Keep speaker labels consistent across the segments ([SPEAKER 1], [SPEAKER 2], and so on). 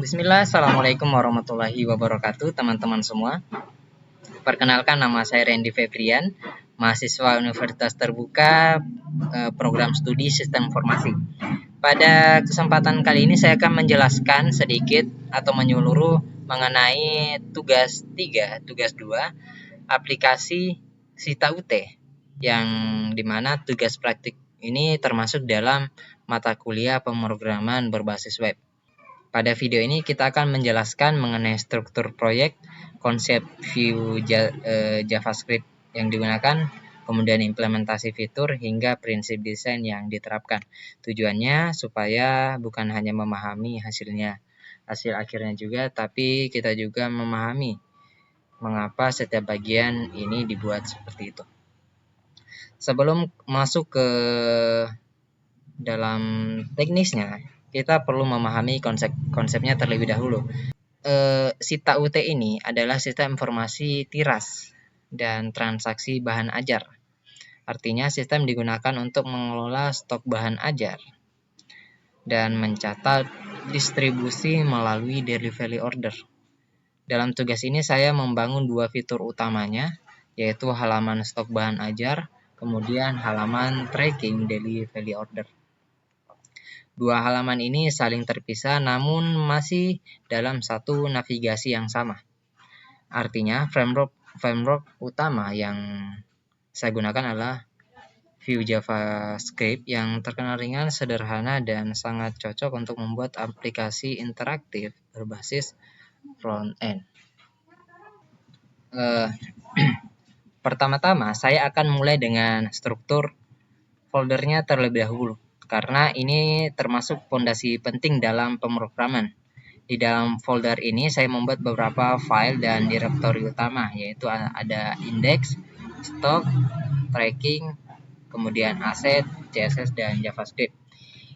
[SPEAKER 1] Bismillah, Assalamualaikum warahmatullahi wabarakatuh teman-teman semua. Perkenalkan, nama saya Randy Febrian, mahasiswa Universitas Terbuka program studi Sistem Informasi. Pada kesempatan kali ini saya akan menjelaskan sedikit atau menyeluruh mengenai tugas 3, tugas 2, aplikasi Sita UT, yang dimana tugas praktik ini termasuk dalam mata kuliah pemrograman berbasis web. Pada video ini kita akan menjelaskan mengenai struktur proyek, konsep view JavaScript yang digunakan, kemudian implementasi fitur hingga prinsip desain yang diterapkan. Tujuannya supaya bukan hanya memahami hasil akhirnya juga, tapi kita juga memahami mengapa setiap bagian ini dibuat seperti itu. Sebelum masuk ke dalam teknisnya, kita perlu memahami konsepnya terlebih dahulu. Sita UT ini adalah sistem informasi tiras dan transaksi bahan ajar. Artinya sistem digunakan untuk mengelola stok bahan ajar dan mencatat distribusi melalui delivery order. Dalam tugas ini saya membangun dua fitur utamanya, yaitu halaman stok bahan ajar, kemudian halaman tracking delivery order. Dua halaman ini saling terpisah namun masih dalam satu navigasi yang sama. Artinya framework utama yang saya gunakan adalah Vue JavaScript yang terkenal ringan, sederhana, dan sangat cocok untuk membuat aplikasi interaktif berbasis front-end. Pertama-tama saya akan mulai dengan struktur foldernya terlebih dahulu, karena ini termasuk fondasi penting dalam pemrograman. Di dalam folder ini saya membuat beberapa file dan direktori utama, yaitu ada index, stock, tracking, kemudian aset, CSS, dan JavaScript.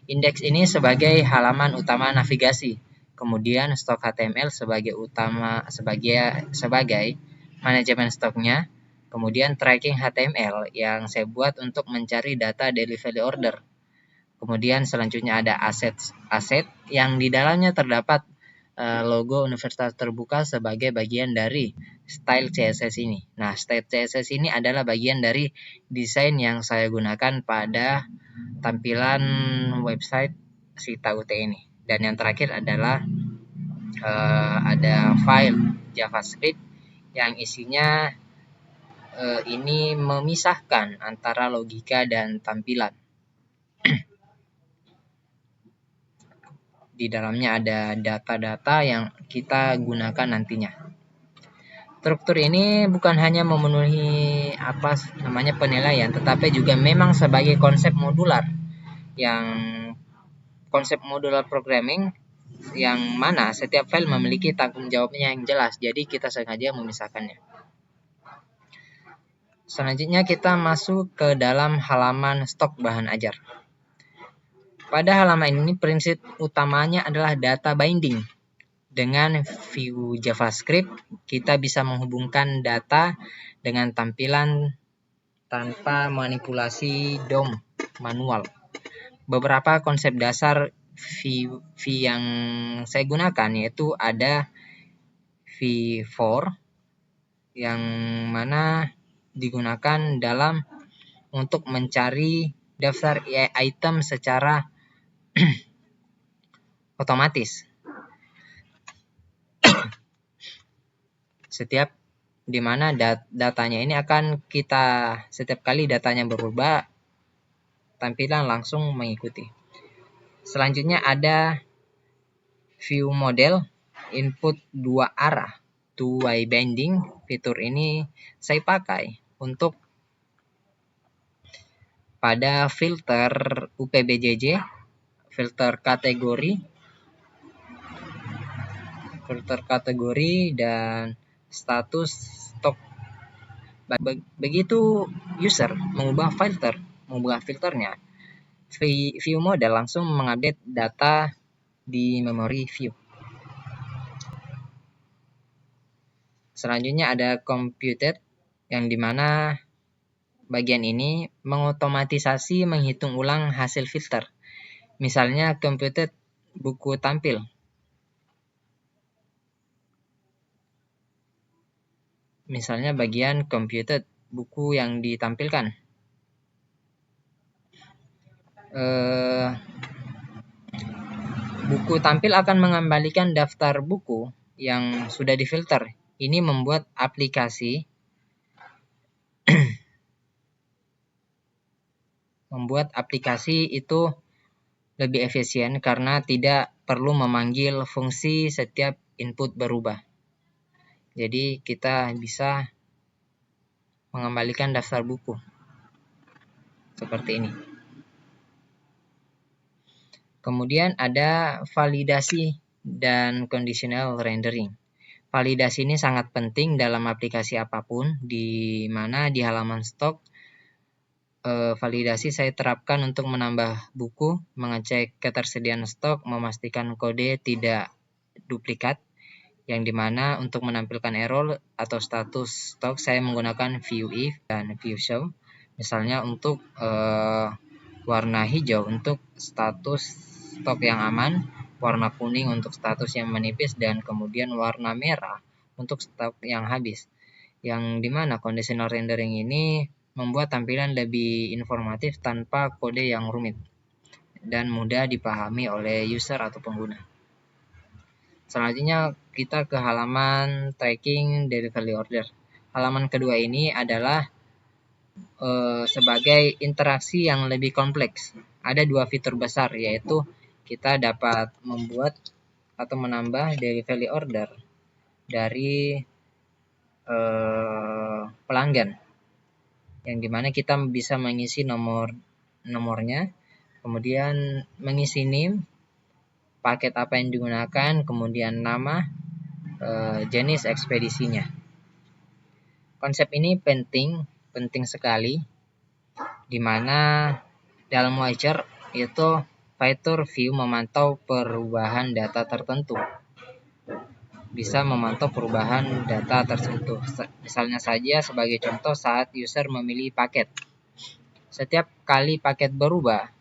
[SPEAKER 1] Index ini sebagai halaman utama navigasi, kemudian stock HTML sebagai manajemen stoknya, kemudian tracking HTML yang saya buat untuk mencari data delivery order. Kemudian selanjutnya ada aset yang di dalamnya terdapat logo Universitas Terbuka sebagai bagian dari style CSS ini. Nah, style CSS ini adalah bagian dari desain yang saya gunakan pada tampilan website Sita UT ini. Dan yang terakhir adalah ada file JavaScript yang isinya ini memisahkan antara logika dan tampilan. Di dalamnya ada data-data yang kita gunakan nantinya. Struktur ini bukan hanya memenuhi penilaian, tetapi juga memang sebagai konsep modular programming yang mana setiap file memiliki tanggung jawabnya yang jelas. Jadi kita sengaja memisahkannya. Selanjutnya kita masuk ke dalam halaman stok bahan ajar. Pada halaman ini prinsip utamanya adalah data binding. Dengan Vue JavaScript, kita bisa menghubungkan data dengan tampilan tanpa manipulasi DOM manual. Beberapa konsep dasar Vue yang saya gunakan yaitu ada V4 yang mana digunakan untuk mencari daftar item secara otomatis. Di mana datanya ini akan setiap kali datanya berubah, tampilan langsung mengikuti. Selanjutnya ada view model input dua arah, two-way binding. Fitur ini saya pakai untuk pada filter UPBJJ, filter kategori dan status stok. Begitu user mengubah filternya, view model langsung mengupdate data di memori view. Selanjutnya ada computed, yang dimana bagian ini mengotomatisasi menghitung ulang hasil filter. Misalnya computed buku tampil. misalnya bagian computed, buku yang ditampilkan. Buku tampil akan mengembalikan daftar buku yang sudah difilter. Ini membuat aplikasi itu lebih efisien karena tidak perlu memanggil fungsi setiap input berubah. Jadi kita bisa mengembalikan daftar buku seperti ini. Kemudian ada validasi dan conditional rendering. Validasi ini sangat penting dalam aplikasi apapun, di mana di halaman stok validasi saya terapkan untuk menambah buku, mengecek ketersediaan stok, memastikan kode tidak duplikat, yang dimana untuk menampilkan error atau status stok saya menggunakan view if dan view show. Misalnya untuk warna hijau untuk status stok yang aman, warna kuning untuk status yang menipis, dan kemudian warna merah untuk stok yang habis. Yang dimana conditional rendering ini membuat tampilan lebih informatif tanpa kode yang rumit dan mudah dipahami oleh user atau pengguna. Selanjutnya kita ke halaman tracking delivery order. Halaman kedua ini adalah sebagai interaksi yang lebih kompleks. Ada dua fitur besar, yaitu kita dapat membuat atau menambah delivery order dari pelanggan, yang dimana kita bisa mengisi nomornya, kemudian mengisi NIM, paket apa yang digunakan, kemudian nama, jenis ekspedisinya. Konsep ini penting sekali, di mana dalam Watcher itu fitur view memantau perubahan data tertentu. Bisa memantau perubahan data tersebut. Misalnya saja sebagai contoh saat user memilih paket. Setiap kali paket berubah,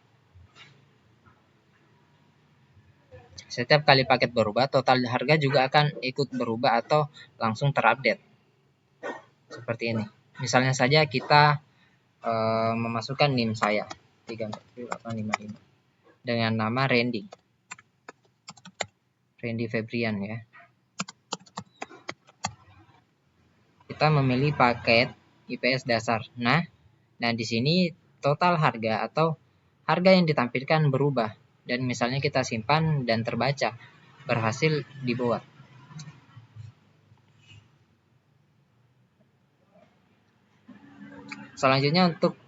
[SPEAKER 1] total harga juga akan ikut berubah atau langsung terupdate. Seperti ini. Misalnya saja kita memasukkan NIM saya 34855 dengan nama Randy Febrian ya. Kita memilih paket IPS dasar. Nah di sini total harga atau harga yang ditampilkan berubah, dan misalnya kita simpan dan terbaca berhasil dibuat. Selanjutnya untuk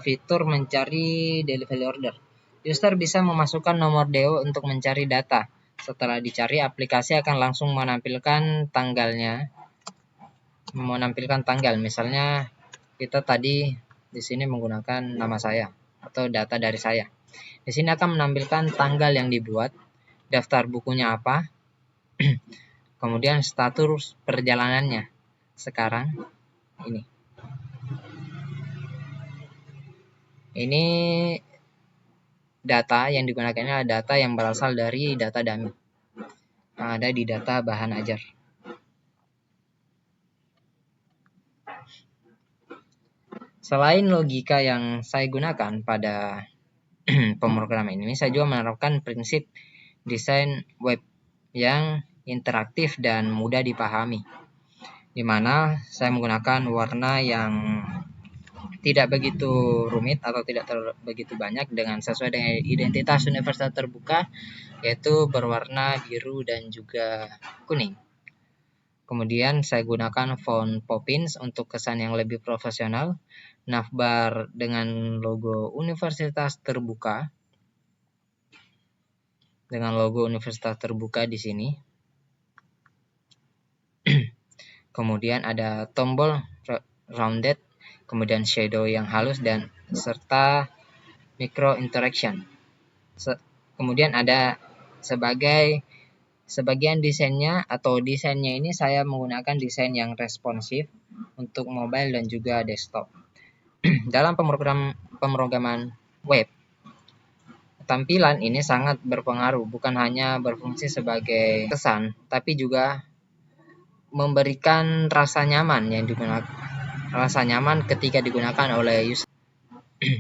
[SPEAKER 1] fitur mencari delivery order. User bisa memasukkan nomor DO untuk mencari data. Setelah dicari, aplikasi akan langsung menampilkan tanggalnya. Misalnya kita tadi di sini menggunakan nama saya atau data dari saya. Di sini akan menampilkan tanggal yang dibuat, daftar bukunya apa, kemudian status perjalanannya. Sekarang ini data yang digunakannya adalah data yang berasal dari data dummy yang ada di data bahan ajar. Selain logika yang saya gunakan pada pemrograman ini, saya juga menerapkan prinsip desain web yang interaktif dan mudah dipahami, di mana saya menggunakan warna yang tidak begitu rumit atau tidak begitu banyak dengan sesuai dengan identitas universitas terbuka, yaitu berwarna biru dan juga kuning. Kemudian saya gunakan font Poppins untuk kesan yang lebih profesional, navbar dengan logo universitas terbuka, di sini. Kemudian ada tombol rounded, kemudian shadow yang halus, dan serta micro interaction. Kemudian ada sebagian desainnya ini saya menggunakan desain yang responsif untuk mobile dan juga desktop. Dalam pemrograman web, tampilan ini sangat berpengaruh, bukan hanya berfungsi sebagai kesan, tapi juga memberikan rasa nyaman ketika digunakan oleh user.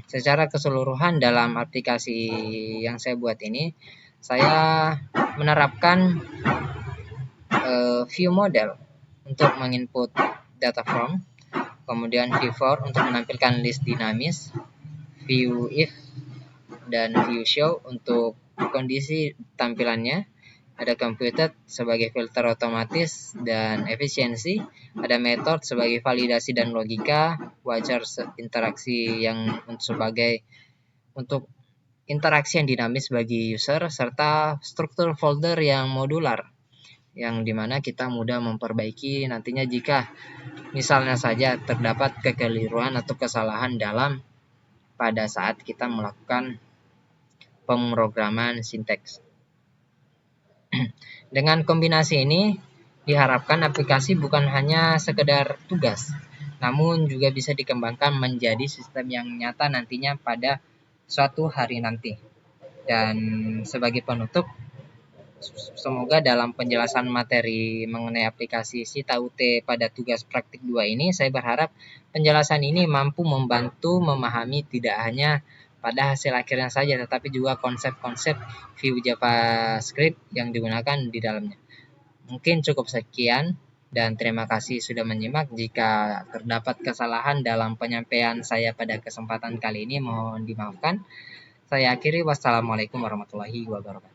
[SPEAKER 1] Secara keseluruhan dalam aplikasi yang saya buat ini, saya menerapkan view model untuk menginput data from, kemudian view for untuk menampilkan list dinamis, view if dan view show untuk kondisi tampilannya, ada computed sebagai filter otomatis dan efisiensi, ada method sebagai validasi dan logika, wajar interaksi yang sebagai untuk interaksi yang dinamis bagi user, serta struktur folder yang modular yang dimana kita mudah memperbaiki nantinya jika misalnya saja terdapat kekeliruan atau kesalahan pada saat kita melakukan pemrograman sinteks. Dengan kombinasi ini diharapkan aplikasi bukan hanya sekedar tugas, namun juga bisa dikembangkan menjadi sistem yang nyata nantinya pada suatu hari nanti. Dan sebagai penutup, semoga dalam penjelasan materi mengenai aplikasi SITA-UT pada tugas praktik 2 ini, saya berharap penjelasan ini mampu membantu memahami tidak hanya pada hasil akhirnya saja, tetapi juga konsep-konsep view JavaScript yang digunakan di dalamnya. Mungkin cukup sekian, dan terima kasih sudah menyimak. Jika terdapat kesalahan dalam penyampaian saya pada kesempatan kali ini, mohon dimaafkan. Saya akhiri, wassalamualaikum warahmatullahi wabarakatuh.